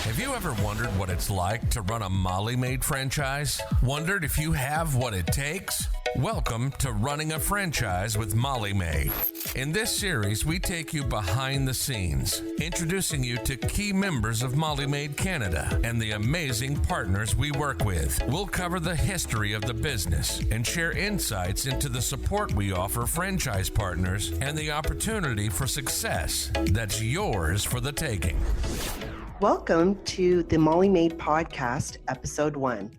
Have you ever wondered what it's like to run a MOLLY MAID franchise? Wondered if you have what it takes? Welcome to Running a Franchise with MOLLY MAID. In this series, we take you behind the scenes, introducing you to key members of MOLLY MAID Canada and the amazing partners we work with. We'll cover the history of the business and share insights into the support we offer franchise partners and the opportunity for success that's yours for the taking. Welcome to the MOLLY MAID podcast, episode 1.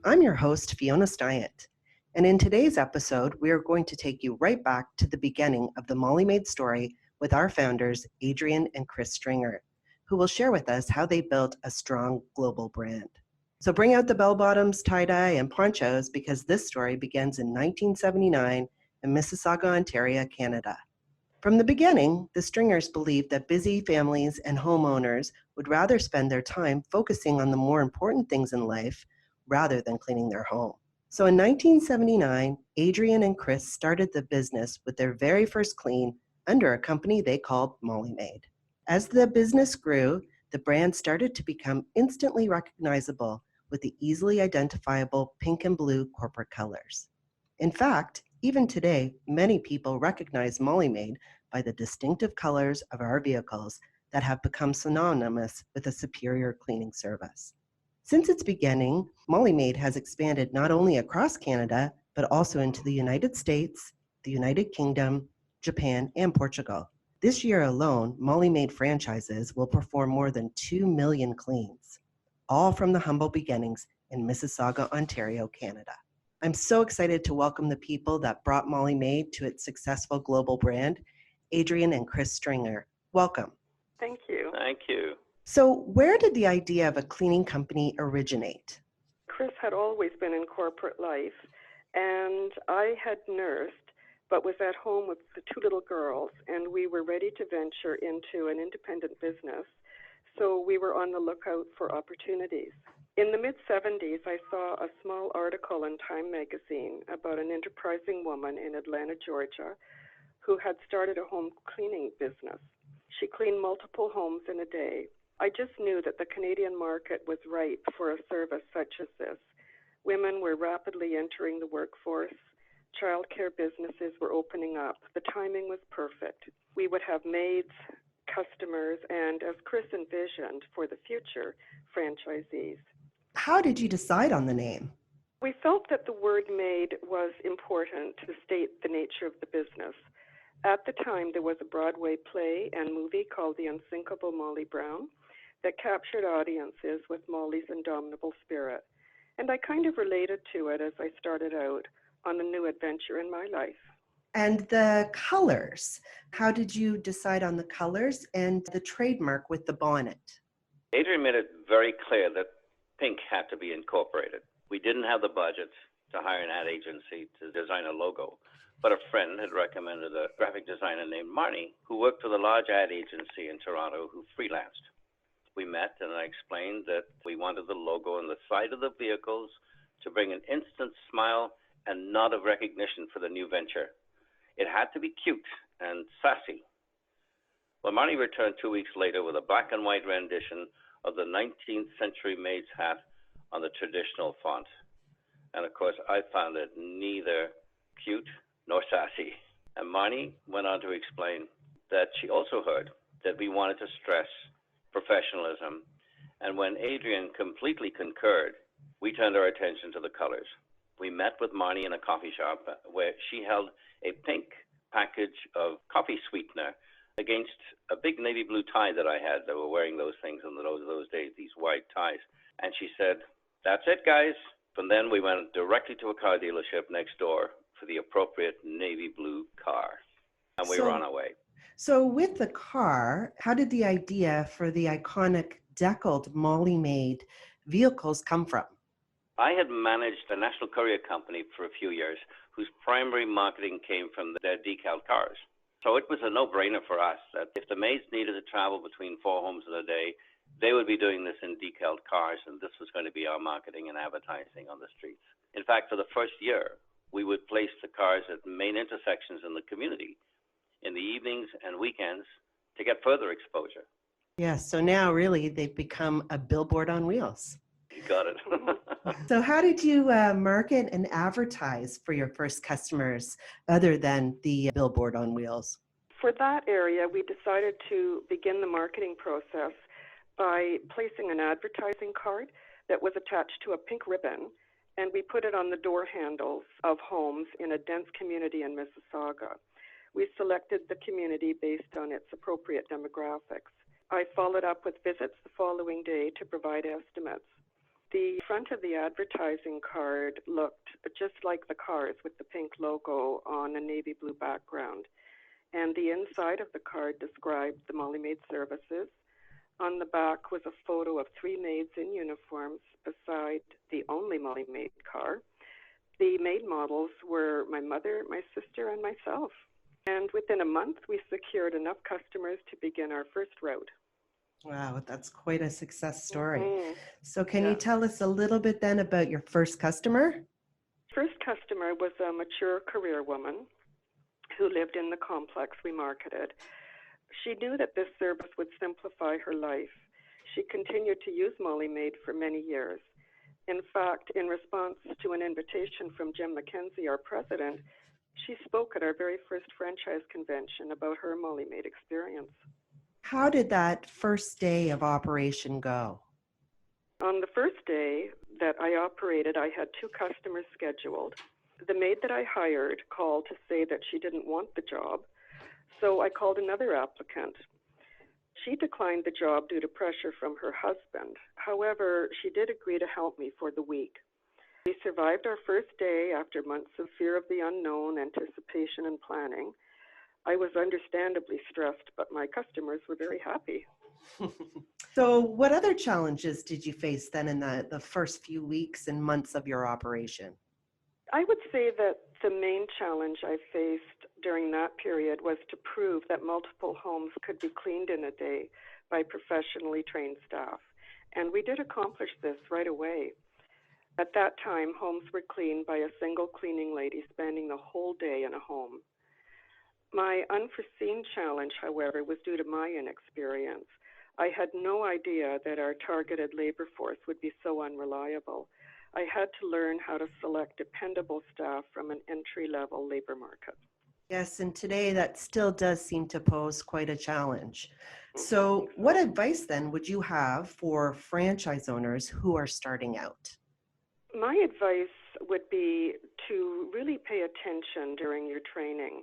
I'm your host, Fiona Stiant. And in today's episode, we are going to take you right back to the beginning of the MOLLY MAID story with our founders, Adrienne and Chris Stringer, who will share with us how they built a strong global brand. So bring out the bell-bottoms, tie-dye, and ponchos because this story begins in 1979 in Mississauga, Ontario, Canada. From the beginning, the Stringers believed that busy families and homeowners would rather spend their time focusing on the more important things in life rather than cleaning their home. So in 1979, Adrienne and Chris started the business with their very first clean under a company they called MOLLY MAID. As the business grew, the brand started to become instantly recognizable with the easily identifiable pink and blue corporate colors. In fact, even today, many people recognize MOLLY MAID by the distinctive colors of our vehicles that have become synonymous with a superior cleaning service. Since its beginning, MOLLY MAID has expanded not only across Canada, but also into the United States, the United Kingdom, Japan, and Portugal. This year alone, MOLLY MAID franchises will perform more than 2 million cleans, all from the humble beginnings in Mississauga, Ontario, Canada. I'm so excited to welcome the people that brought MOLLY MAID to its successful global brand, Adrienne and Chris Stringer. Welcome. Thank you. Thank you. So where did the idea of a cleaning company originate? Chris had always been in corporate life, and I had nursed, but was at home with the 2 little girls, and we were ready to venture into an independent business, so we were on the lookout for opportunities. In the mid-'70s, I saw a small article in Time magazine about an enterprising woman in Atlanta, Georgia, who had started a home cleaning business. She cleaned multiple homes in a day. I just knew that the Canadian market was ripe for a service such as this. Women were rapidly entering the workforce. Childcare businesses were opening up. The timing was perfect. We would have maids, customers, and, as Chris envisioned for the future, franchisees. How did you decide on the name? We felt that the word maid was important to state the nature of the business. At the time, there was a Broadway play and movie called The Unsinkable Molly Brown that captured audiences with Molly's indomitable spirit. And I kind of related to it as I started out on a new adventure in my life. And the colors. How did you decide on the colors and the trademark with the bonnet? Adrienne made it very clear that pink had to be incorporated. We didn't have the budget to hire an ad agency to design a logo, but a friend had recommended a graphic designer named Marnie, who worked for the large ad agency in Toronto who freelanced. We met and I explained that we wanted the logo on the side of the vehicles to bring an instant smile and nod of recognition for the new venture. It had to be cute and sassy. Well, Marnie returned 2 weeks later with a black and white rendition of the 19th century maid's hat on the traditional font. And of course, I found it neither cute nor sassy. And Marnie went on to explain that she also heard that we wanted to stress professionalism. And when Adrienne completely concurred, we turned our attention to the colors. We met with Marnie in a coffee shop where she held a pink package of coffee sweetener against a big navy blue tie that I had. They were wearing those things in those days, these white ties. And she said, "That's it, guys." From then, we went directly to a car dealership next door for the appropriate navy blue car. And we were on our way. So with the car, how did the idea for the iconic deckled MOLLY MAID vehicles come from? I had managed a national courier company for a few years whose primary marketing came from their decal cars. So it was a no-brainer for us that if the maids needed to travel between 4 homes in a day, they would be doing this in decaled cars, and this was going to be our marketing and advertising on the streets. In fact, for the first year, we would place the cars at main intersections in the community in the evenings and weekends to get further exposure. Yeah, so now really they've become a billboard on wheels. You got it. So how did you market and advertise for your first customers other than the billboard on wheels? For that area, we decided to begin the marketing process by placing an advertising card that was attached to a pink ribbon, and we put it on the door handles of homes in a dense community in Mississauga. We selected the community based on its appropriate demographics. I followed up with visits the following day to provide estimates. The front of the advertising card looked just like the cars with the pink logo on a navy blue background. And the inside of the card described the Molly Maid services. On the back was a photo of 3 maids in uniforms beside the only Molly Maid car. The maid models were my mother, my sister, and myself. And within a month, we secured enough customers to begin our first route. Wow, that's quite a success story. Mm-hmm. So can you tell us a little bit then about your first customer? First customer was a mature career woman who lived in the complex we marketed. She knew that this service would simplify her life. She continued to use Molly Maid for many years. In fact, in response to an invitation from Jim McKenzie, our president, she spoke at our very first franchise convention about her Molly Maid experience. How did that first day of operation go? On the first day that I operated, I had 2 customers scheduled. The maid that I hired called to say that she didn't want the job, so I called another applicant. She declined the job due to pressure from her husband. However, she did agree to help me for the week. We survived our first day after months of fear of the unknown, anticipation, and planning. I was understandably stressed, but my customers were very happy. So what other challenges did you face then in the first few weeks and months of your operation? I would say that the main challenge I faced during that period was to prove that multiple homes could be cleaned in a day by professionally trained staff. And we did accomplish this right away. At that time, homes were cleaned by a single cleaning lady spending the whole day in a home. My unforeseen challenge, however, was due to my inexperience. I had no idea that our targeted labor force would be so unreliable. I had to learn how to select dependable staff from an entry-level labor market. Yes, and today that still does seem to pose quite a challenge. So what advice then would you have for franchise owners who are starting out? My advice would be to really pay attention during your training.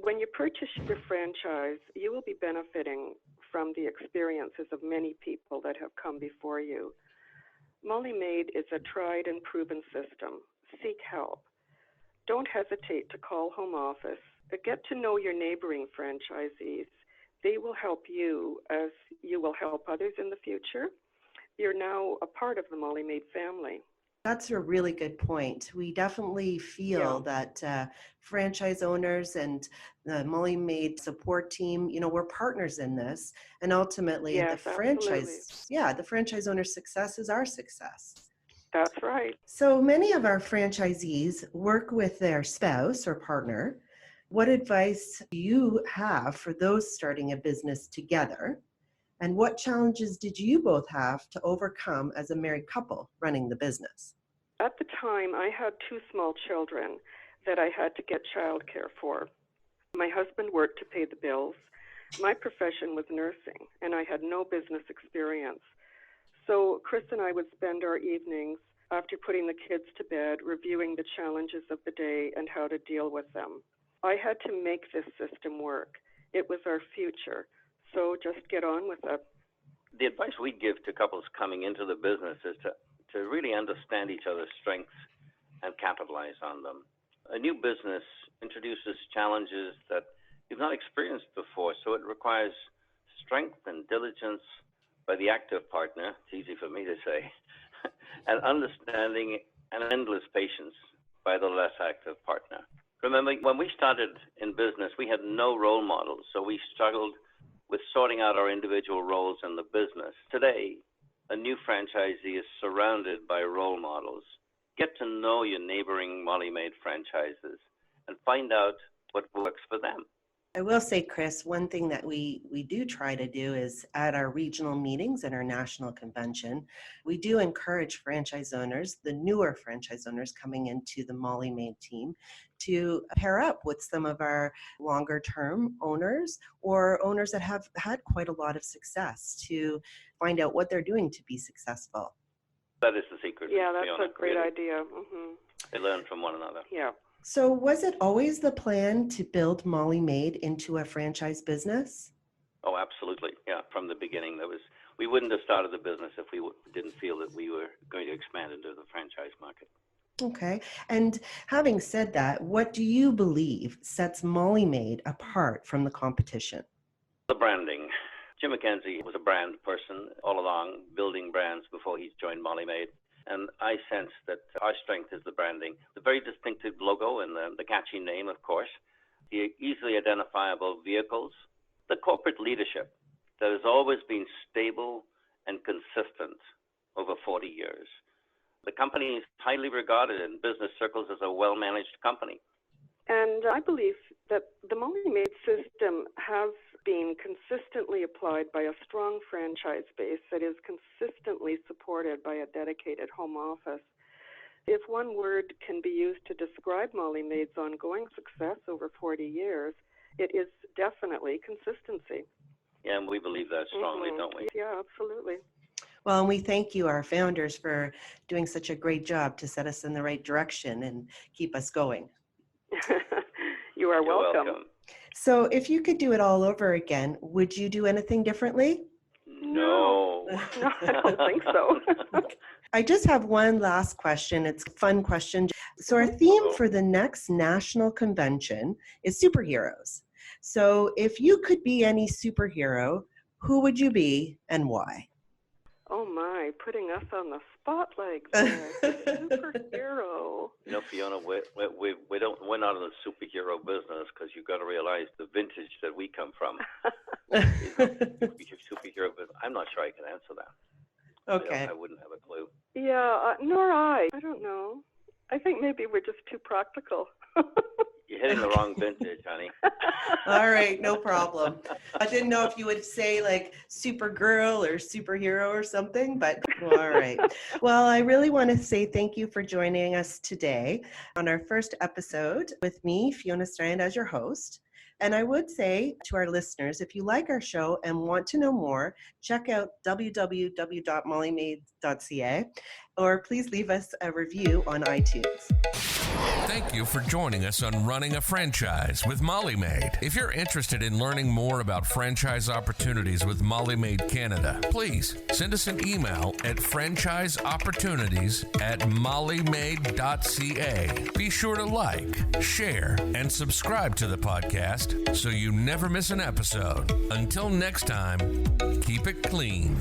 When you purchase your franchise, you will be benefiting from the experiences of many people that have come before you. Molly Maid is a tried and proven system. Seek help. Don't hesitate to call home office. Get to know your neighboring franchisees. They will help you as you will help others in the future. You're now a part of the Molly Maid family. That's a really good point. We definitely feel that franchise owners and the Molly Maid support team, we're partners in this. And ultimately, the franchise owner's success is our success. That's right. So many of our franchisees work with their spouse or partner. What advice do you have for those starting a business together? And what challenges did you both have to overcome as a married couple running the business? At the time, I had 2 small children that I had to get childcare for. My husband worked to pay the bills. My profession was nursing, and I had no business experience. So Chris and I would spend our evenings after putting the kids to bed reviewing the challenges of the day and how to deal with them. I had to make this system work. It was our future. So just get on with it. The advice we give to couples coming into the business is to really understand each other's strengths and capitalize on them. A new business introduces challenges that you've not experienced before, so it requires strength and diligence by the active partner, it's easy for me to say, and understanding and endless patience by the less active partner. Remember, when we started in business, we had no role models, so we struggled with sorting out our individual roles in the business. Today, a new franchisee is surrounded by role models. Get to know your neighboring Molly Maid franchises and find out what works for them. I will say, Chris, one thing that we do try to do is at our regional meetings and our national convention, we do encourage franchise owners, the newer franchise owners coming into the Molly Maid team, to pair up with some of our longer term owners or owners that have had quite a lot of success to find out what they're doing to be successful. That is the secret. Yeah, that's Fiona. a great Really. idea. Mm-hmm. They learn from one another. Yeah. So was it always the plan to build Molly Maid into a franchise business? Oh, absolutely. Yeah, from the beginning, we wouldn't have started the business if we didn't feel that we were going to expand into the franchise market. Okay. And having said that, what do you believe sets Molly Maid apart from the competition? The branding. Jim McKenzie was a brand person all along, building brands before he joined Molly Maid. And I sense that our strength is the branding, the very distinctive logo and the catchy name, of course, the easily identifiable vehicles, the corporate leadership that has always been stable and consistent over 40 years. The company is highly regarded in business circles as a well-managed company. And I believe that the Molly Maid system has been consistently applied by a strong franchise base that is consistently supported by a dedicated home office. If one word can be used to describe Molly Maid's ongoing success over 40 years, it is definitely consistency. Yeah, and we believe that strongly, don't we? Yeah, absolutely. Well, and we thank you, our founders, for doing such a great job to set us in the right direction and keep us going. You are You're welcome. So if you could do it all over again, would you do anything differently? No. No, I don't think so. I just have one last question. It's a fun question. So our theme for the next national convention is superheroes. So if you could be any superhero, who would you be and why? Oh my, putting us on the spot like that. Superhero. You know, Fiona, we're not in the superhero business because you've got to realize the vintage that we come from. Superhero business. I'm not sure I can answer that. Okay. I wouldn't have a clue. Yeah, nor I. I don't know. I think maybe we're just too practical. You're hitting the wrong vintage, honey. All right, no problem. I didn't know if you would say like Supergirl or superhero or something, but all right. Well, I really want to say thank you for joining us today on our first episode with me, Fiona Strand, as your host. And I would say to our listeners, if you like our show and want to know more, check out www.mollymaid.ca or please leave us a review on iTunes. Thank you for joining us on Running a Franchise with Molly Maid. If you're interested in learning more about franchise opportunities with Molly Maid Canada, please send us an email at franchiseopportunities@mollymaid.ca. Be sure to like, share, and subscribe to the podcast so you never miss an episode. Until next time, keep it clean.